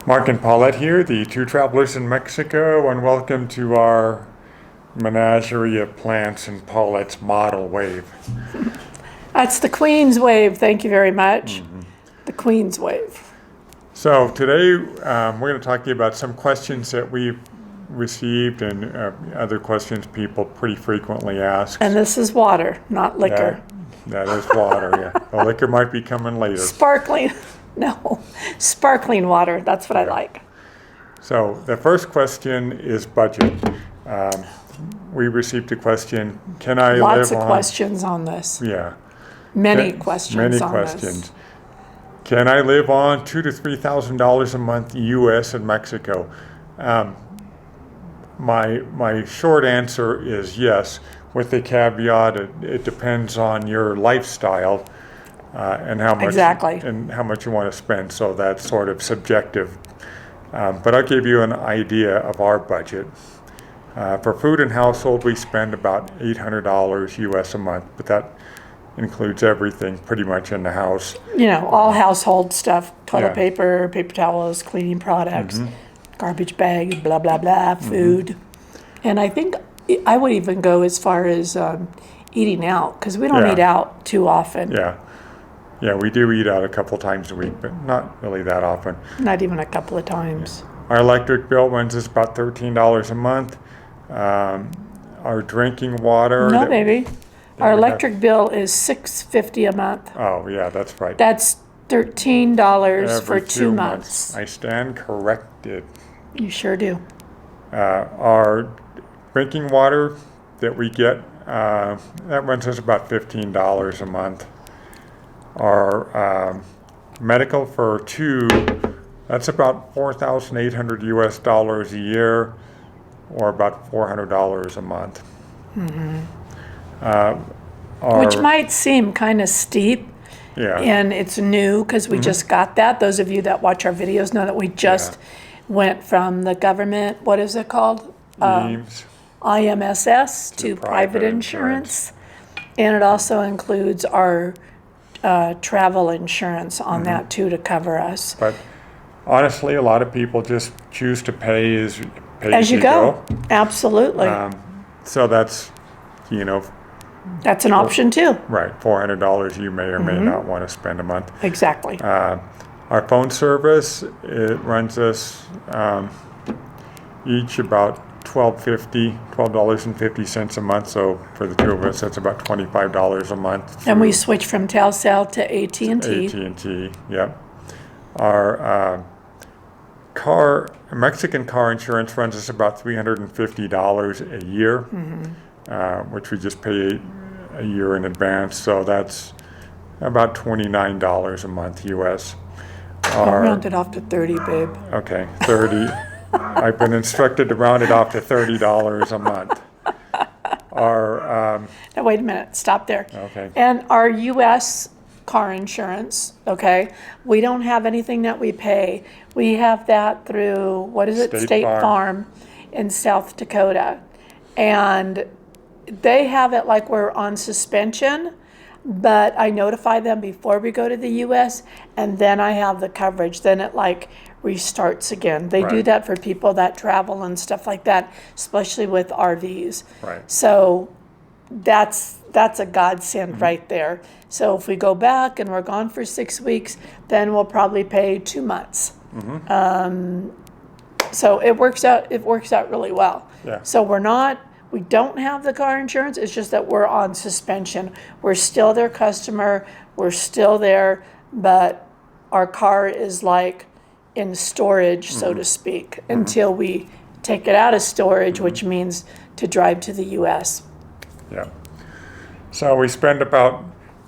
Mark and Paulette here, the two travelers in Mexico, and welcome to our menagerie of plants in Paulette's model wave. That's the Queen's wave. Thank you very much. The Queen's wave. So today we're going to talk to you about some questions that we've received and other questions people pretty frequently ask. And this is water, not liquor. That is water, yeah. The liquor might be coming later. Sparkling. No, sparkling water. That's what I like. So the first question is budget. We received a question, can I live on... Lots of questions on this. Yeah. Many questions on questions. this. Can I live on $2,000 to $3,000 a month U.S. and Mexico? My short answer is yes, with the caveat it depends on your lifestyle and how much you want to spend. So that's sort of subjective. But I'll give you an idea of our budget. For food and household, we spend about $800 U.S. a month, but that includes everything pretty much in the house. You know, all household stuff, toilet paper, paper towels, cleaning products, garbage bag, blah, blah, blah, food. And I think I would even go as far as eating out, because we don't eat out too often. Yeah, we do eat out a couple times a week, but not really that often. Not even a couple of times. Our electric bill runs us about $13 a month. Our drinking water... No, baby. Our electric bill is $6.50 a month. Oh, yeah, that's right. That's $13 for 2 months. I stand corrected. You sure do. Our drinking water that we get, that runs us about $15 a month. Our medical for two, that's about $4,800 US dollars a year, or about $400 a month. Which might seem kind of steep. Yeah. And it's new because we just got that. Those of you that watch our videos know that we just went from the government, what is it called? IMSS to private insurance. And it also includes our travel insurance on that too, to cover us. But honestly, a lot of people just choose to pay as you go. Absolutely. So that's, that's an option too. Right, $400 you may or may not want to spend a month. Exactly. Our phone service, it runs us each about $12.50 a month. So for the two of us, that's about $25 a month. And we switch from Telcel to AT&T. AT&T, yep. Our Mexican car insurance runs us about $350 a year, which we just pay a year in advance. So that's about $29 a month U.S. I'll round it off to 30, babe. Okay, 30. I've been instructed to round it off to $30 a month. Now, wait a minute. Stop there. Okay. And our U.S. car insurance, okay, we don't have anything that we pay. We have that through, what is it? State Farm in South Dakota. And they have it like we're on suspension, but I notify them before we go to the U.S., and then I have the coverage. Then it like restarts again. They do that for people that travel and stuff like that, especially with RVs. Right. So that's a godsend right there. So if we go back and we're gone for 6 weeks, then we'll probably pay 2 months. So it works out really well. Yeah. So we don't have the car insurance. It's just that we're on suspension. We're still their customer. We're still there, but our car is like in storage, so to speak, until we take it out of storage, which means to drive to the U.S. Yeah. So we spend about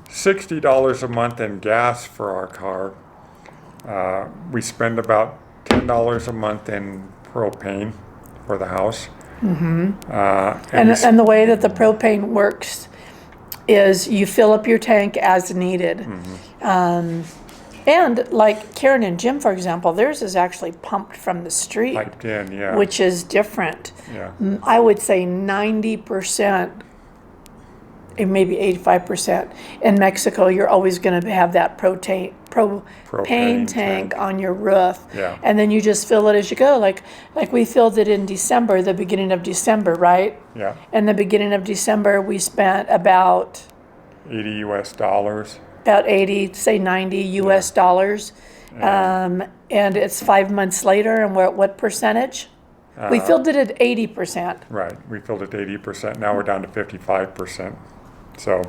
$60 a month in gas for our car. We spend about $10 a month in propane for the house. And the way that the propane works is you fill up your tank as needed. And like Karen and Jim, for example, theirs is actually pumped from the street. Piped in, yeah. Which is different. Yeah. I would say 90%, and maybe 85%. In Mexico, you're always going to have that propane propane tank on your roof. Yeah. And then you just fill it as you go. Like we filled it in December, the beginning of December, right? Yeah. And the beginning of December, we spent about $80. about 80, say 90 US dollars. And it's 5 months later, and we're at what percentage? We filled it at 80%. Right. We filled it to 80%. Now we're down to 55%. So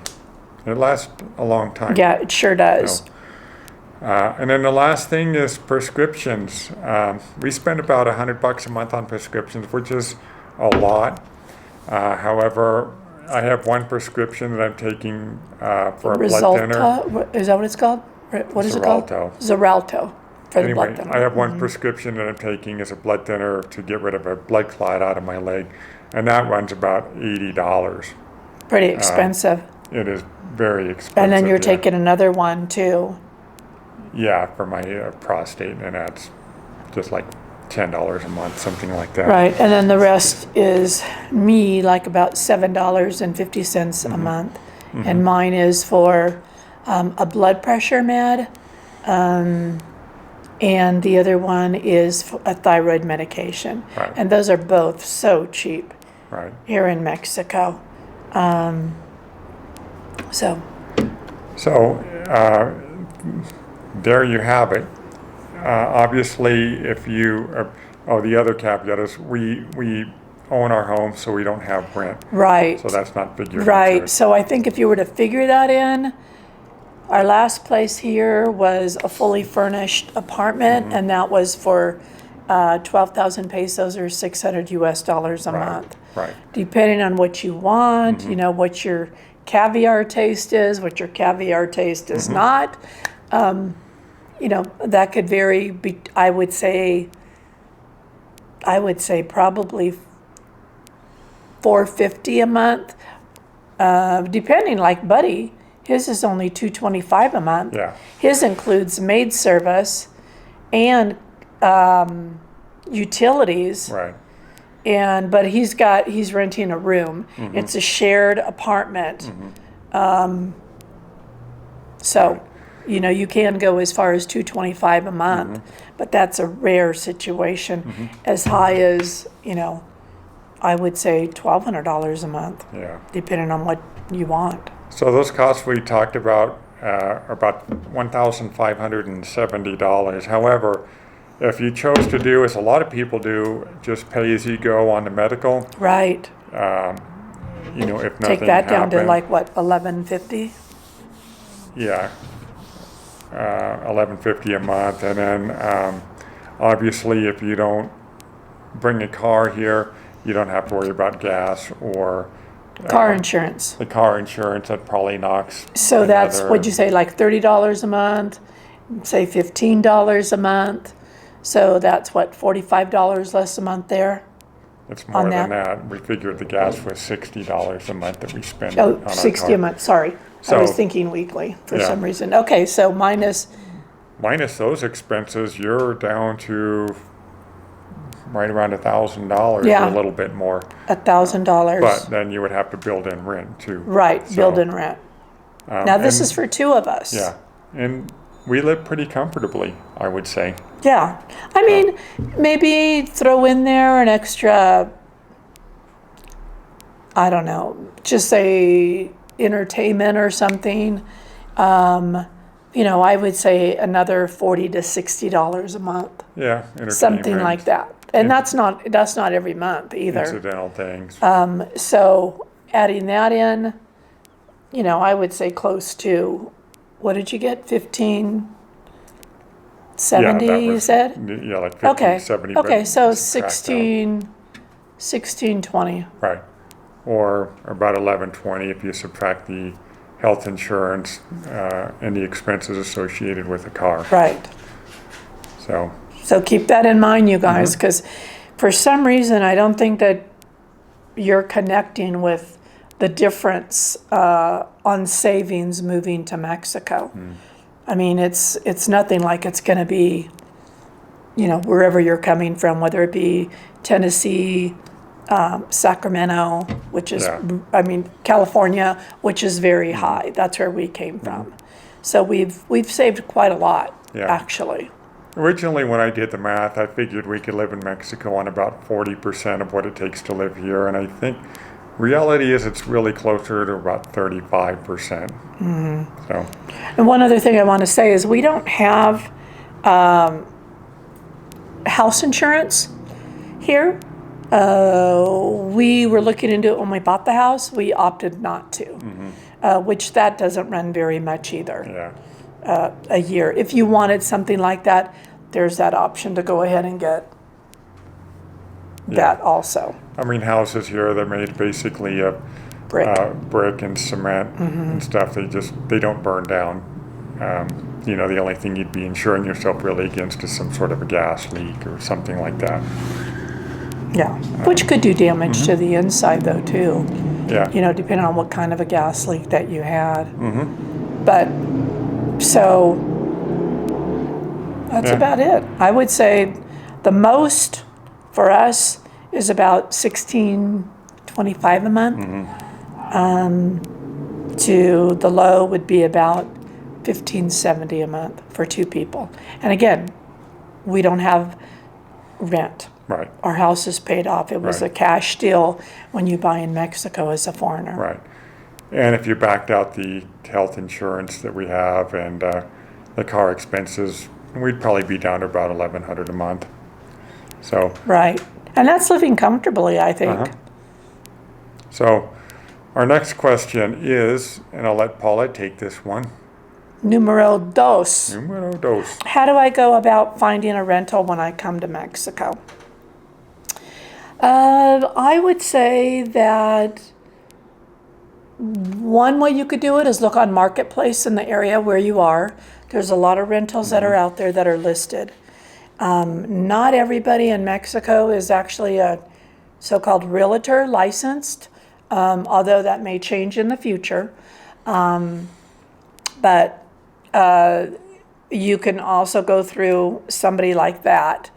it lasts a long time. Yeah, it sure does. And then the last thing is prescriptions. We spend about $100 a month on prescriptions, which is a lot. However, I have one prescription that I'm taking for a blood thinner. Is that what it's called? What is it called? Xarelto. For the blood thinner. I have one prescription that I'm taking as a blood thinner to get rid of a blood clot out of my leg, and that runs about $80. Pretty expensive. It is very expensive. And then you're taking another one too. Yeah, for my prostate, and that's just like $10 a month, something like that. Right, and then the rest is me, like about $7.50 a month, and mine is for a blood pressure med, and the other one is a thyroid medication, Right. and those are both so cheap Right. here in Mexico. So there you have it. Obviously, if you, the other caveat is we own our home, so we don't have rent. right. So that's not figured Right. into it. So I think if you were to figure that in, our last place here was a fully furnished apartment, and that was for 12,000 pesos or 600 US dollars a month. Right. Depending on what you want, you know, what your caviar taste is, what your caviar taste is not. You know, that could vary. I would say probably $450 a month, depending. Like Buddy, his is only $225 a month. Yeah. His includes maid service and utilities. Right. But he's renting a room. It's a shared apartment. So, you know, you can go as far as $225 a month, but that's a rare situation. As high as, you know, I would say $1,200 a month, Yeah. depending on what you want. So those costs we talked about are about $1,570. However, if you chose to do, as a lot of people do, just pay as you go on the medical, Right. you know, if nothing Take that down to happened, like what, $1,150? yeah, $1,150 a month, and then obviously if you don't bring a car here, you don't have to worry about gas or Car insurance. the car insurance. That probably knocks. So that's, another- what'd you say, like $30 a month, say $15 a month. So that's what, $45 less a month there? It's more on than that? that. We figured the gas was $60 a month that we spend Oh, on our 60 car. a month, sorry. I So- was thinking weekly for Yeah. some reason. Okay, so minus, Minus those expenses, you're down to right around $1,000 Yeah. or a little bit more. $1,000. But then you would have to build in rent too. Right, So, build and rent. Now this and- is for two of us. Yeah, and we live pretty comfortably, I would say. Yeah. I mean, maybe throw in there an extra, I don't know, just say entertainment or something. You know, I would say another $40 to $60 a month, Yeah, entertainment. something like that. And that's not every month either. Incidental things. So adding that in, you know, I would say close to, what did you get? 1570, that you was- said? Yeah, like 50, Okay. 70. Okay, but so subtract out. 1620. Right. Or about 1120 if you subtract the health insurance and the expenses associated with the car. Right. So, So keep that in mind, you guys, because for some reason, I don't think that you're connecting with the difference on savings moving to Mexico. I mean, it's nothing like it's going to be, you know, wherever you're coming from, whether it be Tennessee, Sacramento, which is, Yeah. I mean, California, which is very high. That's where we came from. So we've saved quite a lot, Yeah. actually. Originally, when I did the math, I figured we could live in Mexico on about 40% of what it takes to live here, and I think reality is it's really closer to about 35%. So, And one other thing I want to say is we don't have house insurance here. We were looking into it when we bought the house. We opted not to, which that doesn't run very much either. yeah. A year. If you wanted something like that, there's that option to go ahead and get that also. I mean, houses here, they're made basically of Brick. brick and cement and stuff. They don't burn down. The only thing you'd be insuring yourself really against is some sort of a gas leak or something like that. Yeah, which could do damage to the inside though too. Yeah. Depending on what kind of a gas leak that you had. But so that's about it. I would say the most for us is about $16.25 a month. To the low would be about $15.70 a month for two people. And again, we don't have rent. Right. Our house is paid off. It was a cash deal when you buy in Mexico as a foreigner. Right. And if you backed out the health insurance that we have and the car expenses, we'd probably be down to about $1,100 a month. So. Right. And that's living comfortably, I think. So our next question is, and I'll let Paula take this one. Numero dos. Numero dos. How do I go about finding a rental when I come to Mexico? I would say that one way you could do it is look on Marketplace in the area where you are. There's a lot of rentals that are out there that are listed. Not everybody in Mexico is actually a so-called realtor licensed, although that may change in the future. But you can also go through somebody like that.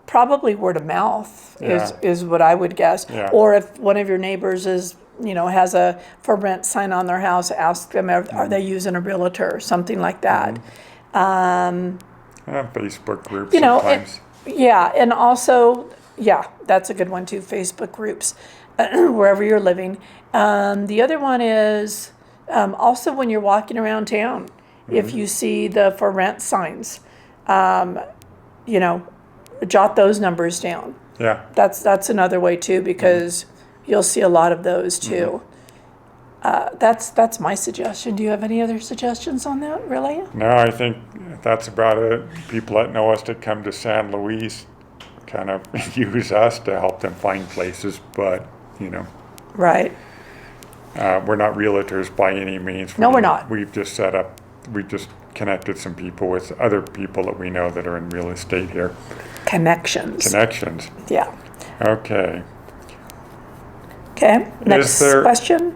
Probably word of mouth is what I would guess. Yeah. Or if one of your neighbors is, has a for rent sign on their house, ask them, are they using a realtor or something like that. Facebook groups sometimes. And also, that's a good one too, Facebook groups, wherever you're living. The other one is also when you're walking around town, if you see the for rent signs, jot those numbers down. Yeah. That's another way too, because you'll see a lot of those too. That's my suggestion. Do you have any other suggestions on that, really? No, I think that's about it. People that know us that come to San Luis kind of use us to help them find places, but, Right. We're not realtors by any means. No, we're not. We've just connected some people with other people that we know that are in real estate here. Connections. Yeah. Okay. Okay, next question.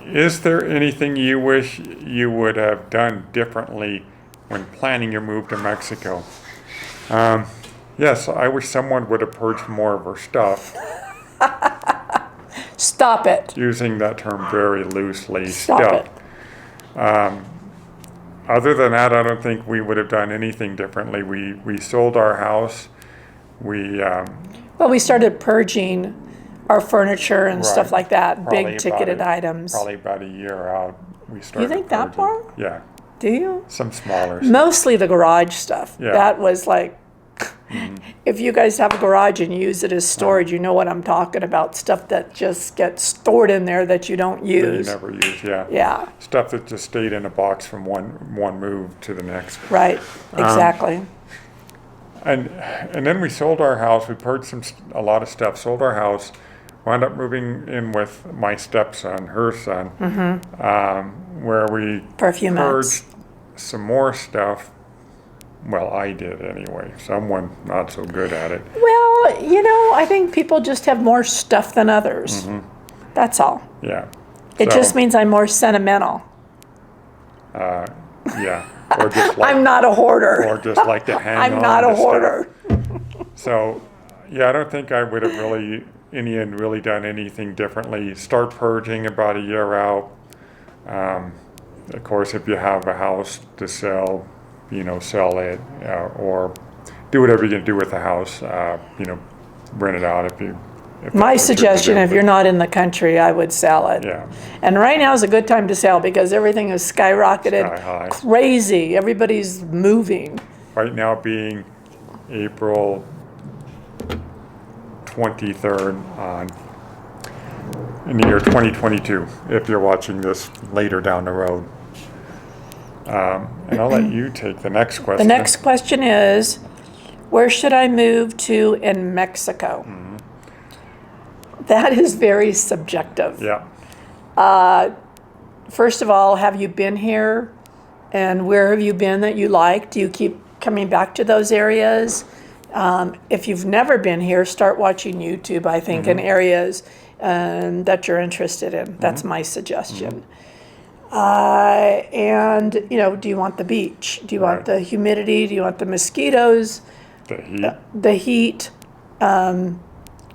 Is there anything you wish you would have done differently when planning your move to Mexico? Yes, I wish someone would have purged more of our stuff. Stop it. Using that term very loosely. Stop it. Other than that, I don't think we would have done anything differently. We sold our house. We started purging our furniture and stuff like that, Probably big ticketed items. Probably about a year out, we started. You think that purging. far? Yeah. Do you? Some smaller stuff. Mostly the garage stuff. Yeah. That was like, if you guys have a garage and use it as storage, you know what I'm talking about. Stuff that just gets stored in there that you don't use. That you never use, yeah. Yeah. Stuff that just stayed in a box from one move to the next. Right, exactly. And then we sold our house. We purged a lot of stuff. Sold our house. Wound up moving in with my stepson, her son, where we For a few purged months. some more stuff. Well, I did anyway. Someone not so good at it. Well, I think people just have more stuff than others. That's all. Yeah. It just means I'm more sentimental. Yeah. Or just like, I'm not a hoarder. Or just like to hang on I'm not to a hoarder. Stuff. So, yeah, I don't think I would have really, in the end, really done anything differently. Start purging about a year out. of course, if you have a house to sell, sell it, or do whatever you can do with the house, rent it out if My that's what you're suggestion, gonna if do. you're not in the country, I would sell it. Yeah, And right now is a good time to sell because everything is skyrocketed, Sky high. crazy. Everybody's moving. right now being April 23rd in the year 2022, if you're watching this later down the road. And I'll let you take the next The question. next question is, where should I move to in Mexico? That is very subjective. Yeah, First of all, have you been here? And where have you been that you like? Do you keep coming back to those areas? If you've never been here, start watching YouTube, I think, in areas that you're interested in. That's my suggestion. And, do you want the beach? Do you want Right. the humidity? Do you want the mosquitoes? the heat. The heat?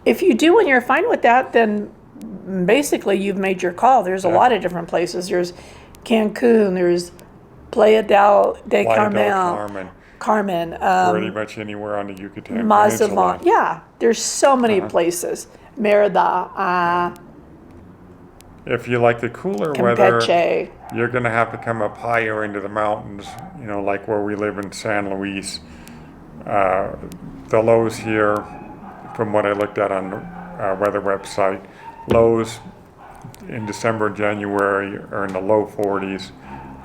If you do and you're fine with that, then basically you've made your call. There's a lot of different places. There's Cancun, there's Playa del Carmen, Pretty much anywhere on the Yucatan Mazatlan. Peninsula. Yeah, there's so many places. Merida, If you like the cooler weather, Campeche. you're going to have to come up higher into the mountains, like where we live in San Luis. The lows here, from what I looked at on the weather website, lows in December, January are in the low 40s.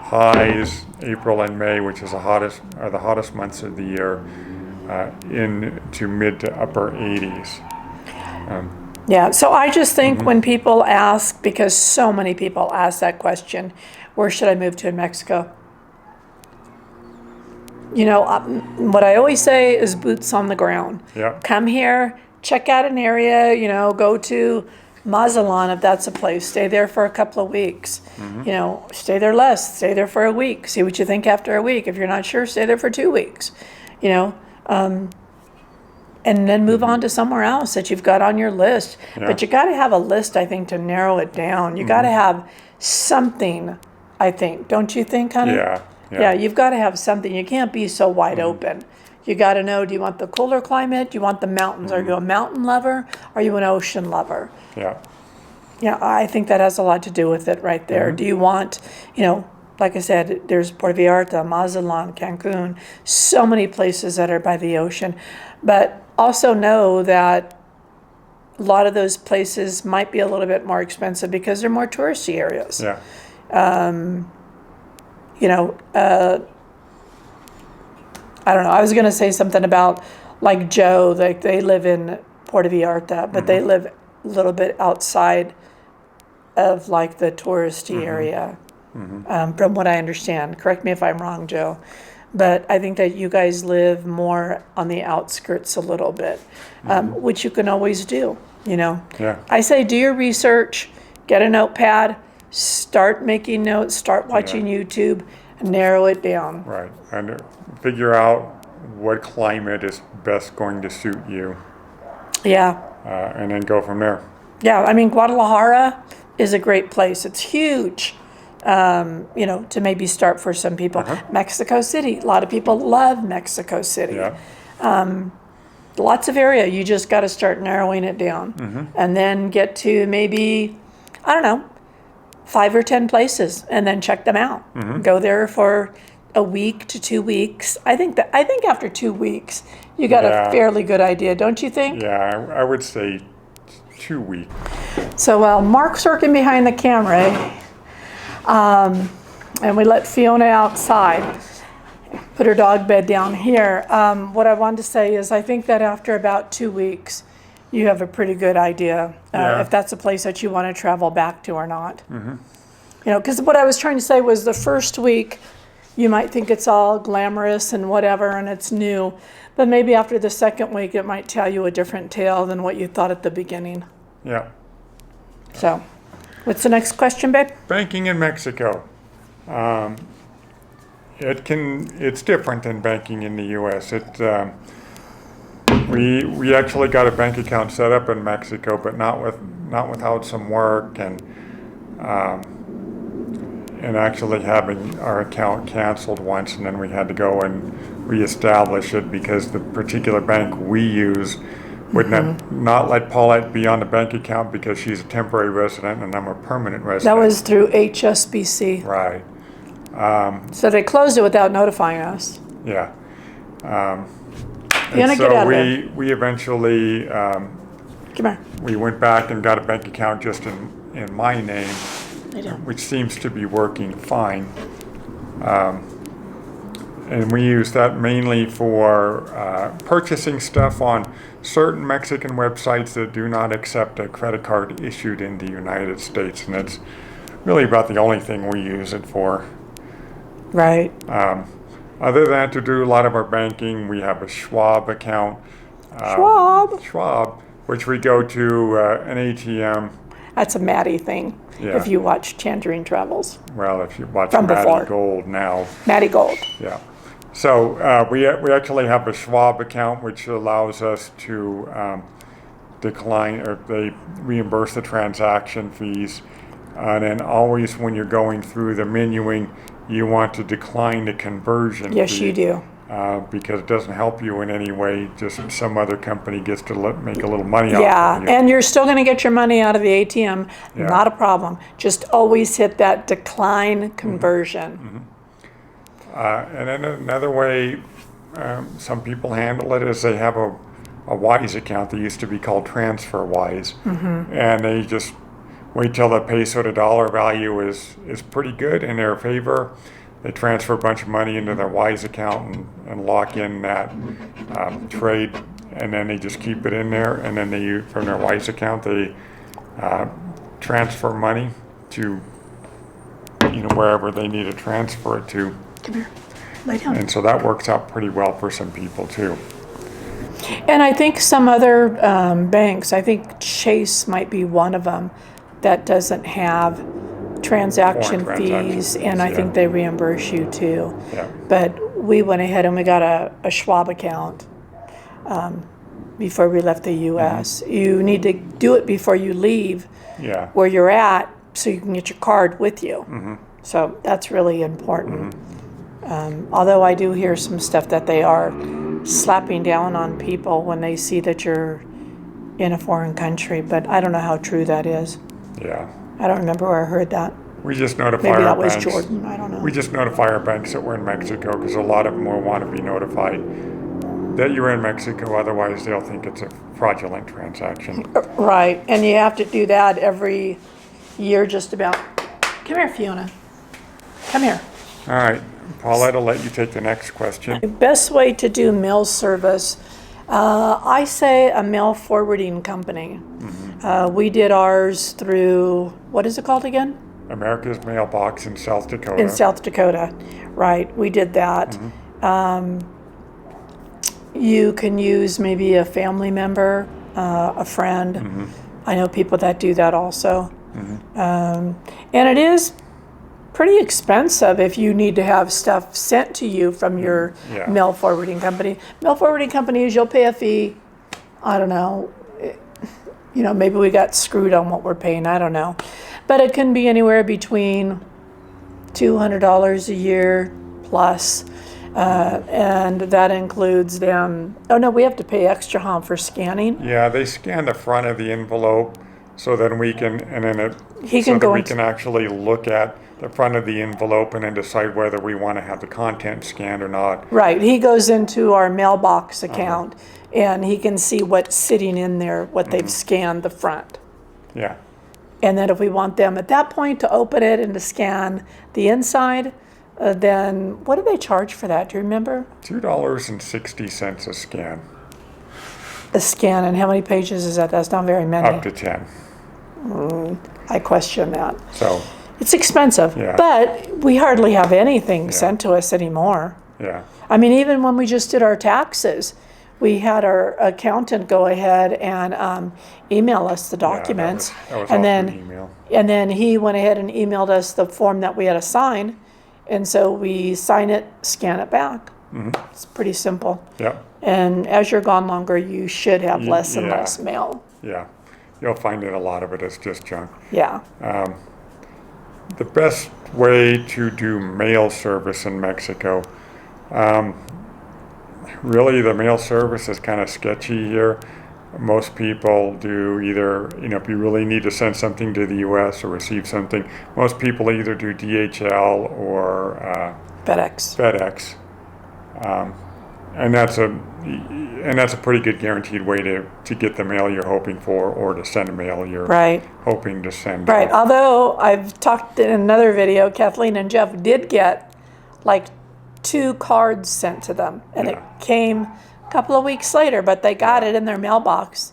Highs April and May, which is the hottest months of the year, into mid to upper 80s. Yeah, so I just think when people ask, because so many people ask that question, where should I move to in Mexico? What I always say is boots on the ground. Yeah. Come here, check out an area, go to Mazatlan if that's a place. Stay there for a couple of weeks. Stay there less, stay there for a week. See what you think after a week. If you're not sure, stay there for 2 weeks. And then move on to somewhere else that you've got on your list. Yeah. But you got to have a list, I think, to narrow it down. You got to have something, I think. Don't you think, honey? Yeah. Yeah, you've got to have something. You can't be so wide open. You got to know, do you want the cooler climate? Do you want the mountains? Are you a mountain lover? Are you an ocean lover? Yeah. Yeah, I think that has a lot to do with it right there. Do you want, like I said, there's Puerto Vallarta, Mazatlan, Cancun, so many places that are by the ocean. But also know that a lot of those places might be a little bit more expensive because they're more touristy areas. Yeah. I don't know. I was going to say something about like Joe, like they live in Puerto Vallarta, but they live a little bit outside of like the touristy area, from what I understand. Correct me if I'm wrong, Joe. But I think that you guys live more on the outskirts a little bit, which you can always do, Yeah. I say do your research, get a notepad, start making notes, start watching YouTube, and narrow it down. Right. And figure out what climate is best going to suit you, Yeah. and then go from there. Yeah, I mean, Guadalajara is a great place. It's huge, to maybe start for some people. Mexico City, a lot of people love Mexico City. Yeah. Lots of area. You just got to start narrowing it down. And then get to maybe, 5 or 10 places and then check them out. Go there for a week to 2 weeks. I think after 2 weeks, you got a fairly good idea, don't you think? Yeah, I would say 2 weeks. So while Mark's working behind the camera, and we let Fiona outside, put her dog bed down here, what I wanted to say is I think that after about 2 weeks, you have a pretty good idea if that's a place that you want to travel back to or not. Because what I was trying to say was the first week, you might think it's all glamorous and whatever, and it's new. But maybe after the second week, it might tell you a different tale than what you thought at the beginning. Yeah. So, what's the next question, babe? Banking in Mexico. It's different than banking in the U.S. We actually got a bank account set up in Mexico, but not without some work, and and actually having our account canceled once, and then we had to go and reestablish it because the particular bank we use would not let Paulette be on the bank account because she's a temporary resident and I'm a permanent resident. That was through HSBC. Right. So they closed it without notifying us. Yeah. You want to get out of there. We eventually Come here. we went back and got a bank account just in my name, which seems to be working fine. And we use that mainly for purchasing stuff on certain Mexican websites that do not accept a credit card issued in the United States. And it's really about the only thing we use it for. Right. Other than that, to do a lot of our banking, we have a Schwab account. Schwab, which we go to an ATM. That's a Maddie thing. Yeah. If you watch Tangerine Travels. Well, if you watch From Maddie before. Gold now. Maddie Gold. Yeah. So we actually have a Schwab account, which allows us to decline, or they reimburse the transaction fees. And then always when you're going through the menuing, you want to decline the conversion Yes, fee. you do. Because it doesn't help you in any way. Just some other company gets to make a little money off Yeah, of you. and you're still going to get your money out of the ATM. Yeah. Not a problem. Just always hit that decline conversion. And then another way some people handle it is they have a Wise account that used to be called TransferWise. And they just wait till the peso to dollar value is pretty good in their favor. They transfer a bunch of money into their Wise account and lock in that trade, and then they just keep it in there. And then they, from their Wise account, they transfer money to wherever they need to transfer it to. Come here. Lay down. And so that works out pretty well for some people too. And I think some other banks, I think Chase might be one of them, that doesn't have transaction fees, and I think they reimburse you too. Yeah. But we went ahead and we got a Schwab account before we left the U.S. You need to do it before you leave where you're at so you can get your card with you. So that's really important. Although I do hear some stuff that they are slapping down on people when they see that you're in a foreign country, but I don't know how true that is. Yeah. I don't remember where I heard that. We just notify Maybe our that was banks. Jordan. I don't know. We just notify our banks that we're in Mexico because a lot of them will want to be notified that you're in Mexico. Otherwise, they'll think it's a fraudulent transaction. Right, and you have to do that every year just about. Come here, Fiona. Come here. All right, Paulette, I'll let you take the next question. The best way to do mail service, I say a mail forwarding company. We did ours through, what is it called again? America's Mailbox in South Dakota. In South Dakota, right. We did that. You can use maybe a family member, a friend. I know people that do that also. And it is pretty expensive if you need to have stuff sent to you from your mail forwarding company. Mail forwarding companies, you'll pay a fee. I don't know. Maybe we got screwed on what we're paying. I don't know. But it can be anywhere between $200 a year plus. And that includes them. Oh, no, we have to pay extra for scanning. Yeah, they scan the front of the envelope so then we can, and then we can actually look at the front of the envelope and then decide whether we want to have the content scanned or not. Right. He goes into our mailbox account and he can see what's sitting in there, what they've scanned the front. Yeah. And then if we want them at that point to open it and to scan the inside, then what do they charge for that? Do you remember? $2.60 a scan. A scan, and how many pages is that? That's not very many. Up to 10. I question that. So it's expensive, but we hardly have anything sent to us anymore. Yeah. I mean, even when we just did our taxes, we had our accountant go ahead and email us the documents, that was and all through email. And then he went ahead and emailed us the form that we had to sign, and so we sign it, scan it back. It's pretty simple. Yeah. And as you're gone longer, you should have less and less mail. Yeah. You'll find that a lot of it is just junk. Yeah. The best way to do mail service in Mexico, really the mail service is kind of sketchy here. Most people do either, if you really need to send something to the U.S. or receive something, most people either do DHL or FedEx. And that's a pretty good guaranteed way to get the mail you're hoping for, or to send a mail you're hoping to send. Right. Although I've talked in another video, Kathleen and Jeff did get like 2 cards sent to them, and it came a couple of weeks later, but they got it in their mailbox,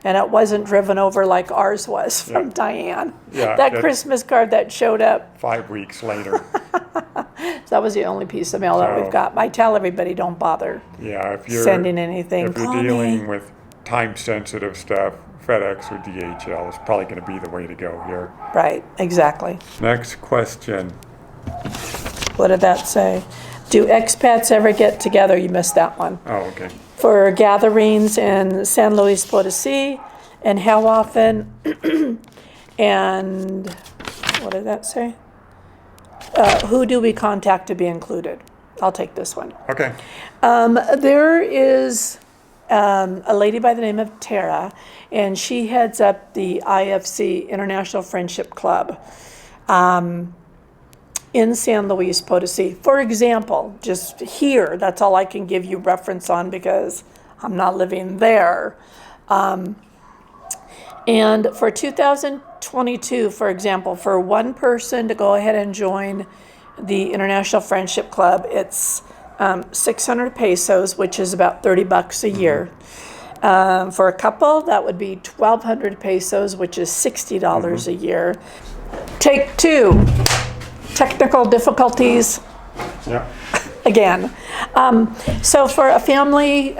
and it wasn't driven over like ours was from Diane. Yeah, that Christmas card that showed up 5 weeks later. So that was the only piece of mail that we've got. I tell everybody, don't bother if you're sending anything. If you're dealing with time-sensitive stuff, FedEx or DHL is probably going to be the way to go here. Right, exactly. Next question. What did that say? Do expats ever get together? You missed that one. Oh, okay. For gatherings in San Luis Potosí, and how often? And what did that say? Who do we contact to be included? I'll take this one. Okay. There is a lady by the name of Tara, and she heads up the IFC, International Friendship Club, in San Luis Potosí. For example, just here, that's all I can give you reference on because I'm not living there. And for 2022, for example, for one person to go ahead and join the International Friendship Club, it's 600 pesos, which is about $30 a year. For a couple, that would be 1,200 pesos, which is $60 a year. Take 2. Technical difficulties. Yeah. Again. So for a family,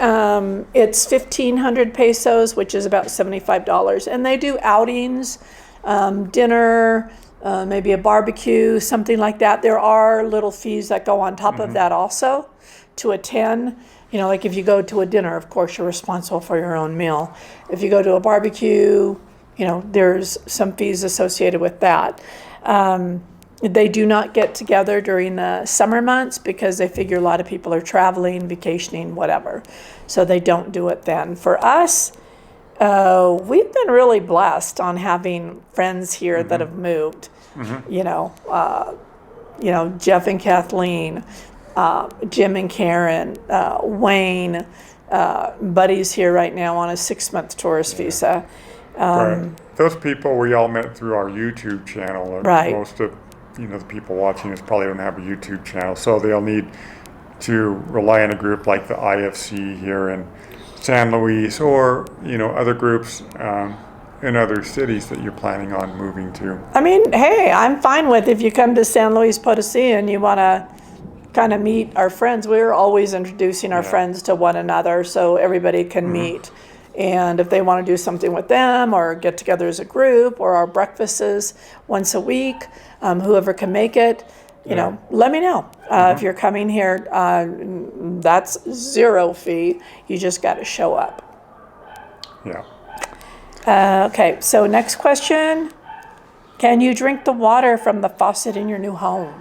it's 1,500 pesos, which is about $75. And they do outings, dinner, maybe a barbecue, something like that. There are little fees that go on top of that also to attend. Like if you go to a dinner, of course, you're responsible for your own meal. If you go to a barbecue, there's some fees associated with that. They do not get together during the summer months because they figure a lot of people are traveling, vacationing, whatever. So they don't do it then. For us, we've been really blessed on having friends here that have moved. Jeff and Kathleen, Jim and Karen, Wayne, Buddy's here right now on a 6-month tourist visa. Right. Those people we all met through our YouTube channel. Right. Most of the people watching this probably don't have a YouTube channel, so they'll need to rely on a group like the IFC here in San Luis, or other groups in other cities that you're planning on moving to. I mean, hey, I'm fine with if you come to San Luis Potosí and you want to kind of meet our friends. We're always introducing our friends to one another so everybody can meet. And if they want to do something with them or get together as a group, or our breakfasts once a week, whoever can make it, let me know. If you're coming here, that's 0 fee. You just got to show up. Yeah. Okay, so next question. Can you drink the water from the faucet in your new home?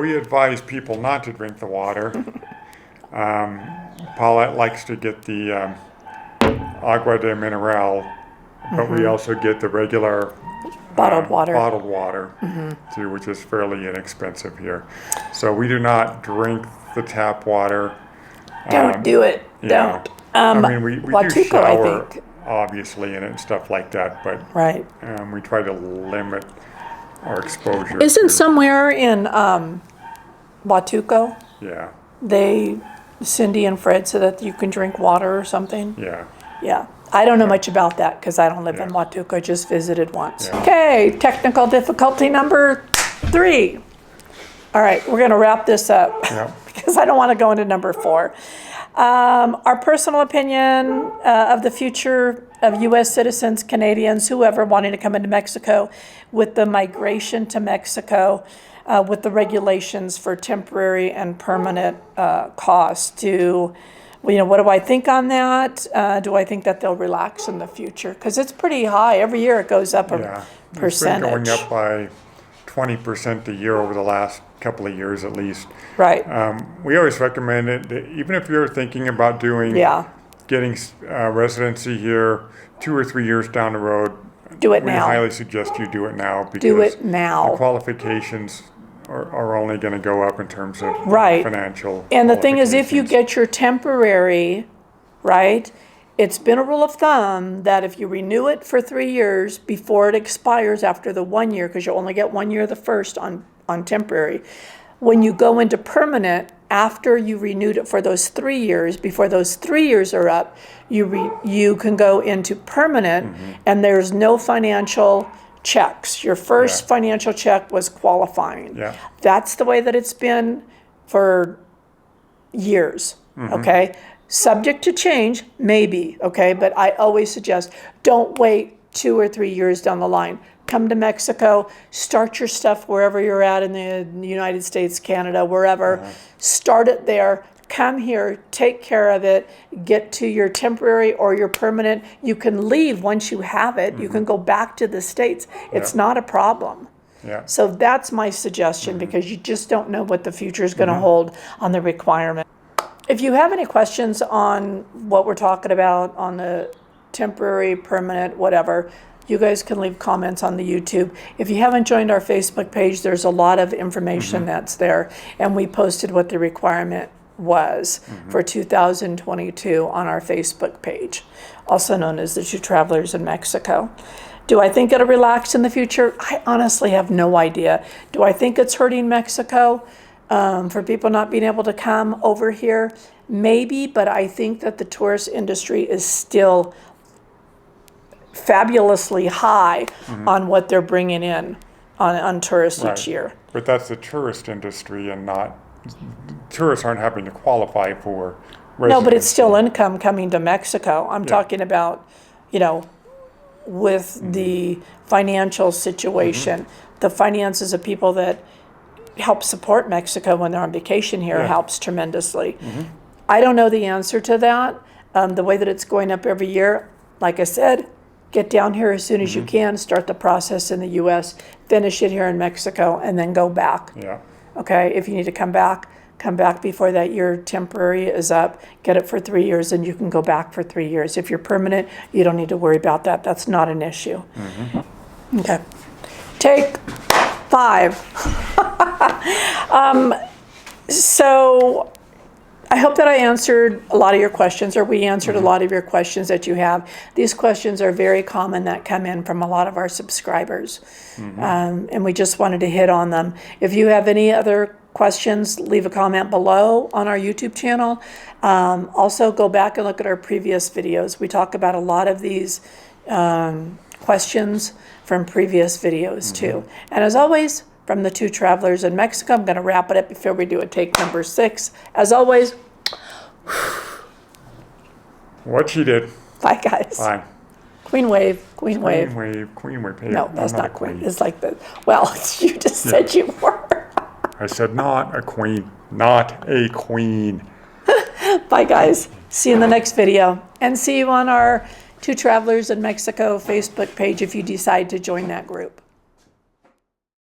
We advise people not to drink the water. Paulette likes to get the agua de mineral, but we also get the regular bottled water too, which is fairly inexpensive here. So we do not drink the tap water. Don't do it. Yeah. Don't. I mean, we do Huatuco, shower, I think. obviously, in it and stuff like that, but we try to limit our exposure. Isn't somewhere in Huatuco, Cindy and Fred said that you can drink water or something? Yeah. I don't know much about that because I don't live in Huatuco. I just visited once. Okay, technical difficulty number 3. All right, we're going to wrap this up because I don't want to go into number 4. Our personal opinion of the future of U.S. citizens, Canadians, whoever wanting to come into Mexico, with the migration to Mexico, with the regulations for temporary and permanent costs. What do I think on that? Do I think that they'll relax in the future? Because it's pretty high. Every year it goes up a percentage. It's been going up by 20% a year over the last couple of years at least. Right. We always recommend it, that even if you're thinking about getting residency here 2 or 3 years down the road, do it we now. highly suggest you do it now, because do it now. the qualifications are only going to go up in terms of financial. And the thing is, if you get your temporary, right, it's been a rule of thumb that if you renew it for 3 years before it expires after the 1 year, because you only get 1 year the first on temporary, when you go into permanent, after you renewed it for those 3 years, before those 3 years are up, you can go into permanent, and there's no financial checks. Your first financial check was qualifying. That's the way that it's been for years, okay? Subject to change, maybe, okay? But I always suggest, don't wait 2 or 3 years down the line. Come to Mexico, start your stuff wherever you're at in the United States, Canada, wherever. Start it there. Come here, take care of it, get to your temporary or your permanent. You can leave once you have it. You can go back to the States. It's not a problem. So that's my suggestion, because you just don't know what the future is going to hold on the requirement. If you have any questions on what we're talking about on the temporary, permanent, whatever, you guys can leave comments on the YouTube. If you haven't joined our Facebook page, there's a lot of information that's there. And we posted what the requirement was for 2022 on our Facebook page, also known as the Two Travelers in Mexico. Do I think it'll relax in the future? I honestly have no idea. Do I think it's hurting Mexico for people not being able to come over here? Maybe, but I think that the tourist industry is still fabulously high on what they're bringing in on tourists each year. But that's the tourist industry, and not, tourists aren't having to qualify for residency. No, but it's still income coming to Mexico. I'm talking about, with the financial situation, the finances of people that help support Mexico when they're on vacation here helps tremendously. I don't know the answer to that. The way that it's going up every year, like I said, get down here as soon as you can, start the process in the U.S., finish it here in Mexico, and then go back. Okay, if you need to come back before that year temporary is up, get it for 3 years, and you can go back for 3 years. If you're permanent, you don't need to worry about that. That's not an issue. Okay, take 5. So I hope that I answered a lot of your questions, or we answered a lot of your questions that you have. These questions are very common that come in from a lot of our subscribers, and we just wanted to hit on them. If you have any other questions, leave a comment below on our YouTube channel. Also, go back and look at our previous videos. We talk about a lot of these questions from previous videos too. And as always, from the Two Travelers in Mexico, I'm going to wrap it up before we do a take number 6. As always, what she did. Bye, guys. Bye. Queen wave, queen wave. Queen wave. Hey, no, that's not queen. It's like the, well, you just said you were. I said not a queen. Not a queen. Bye, guys. See you in the next video. And see you on our Two Travelers in Mexico Facebook page if you decide to join that group.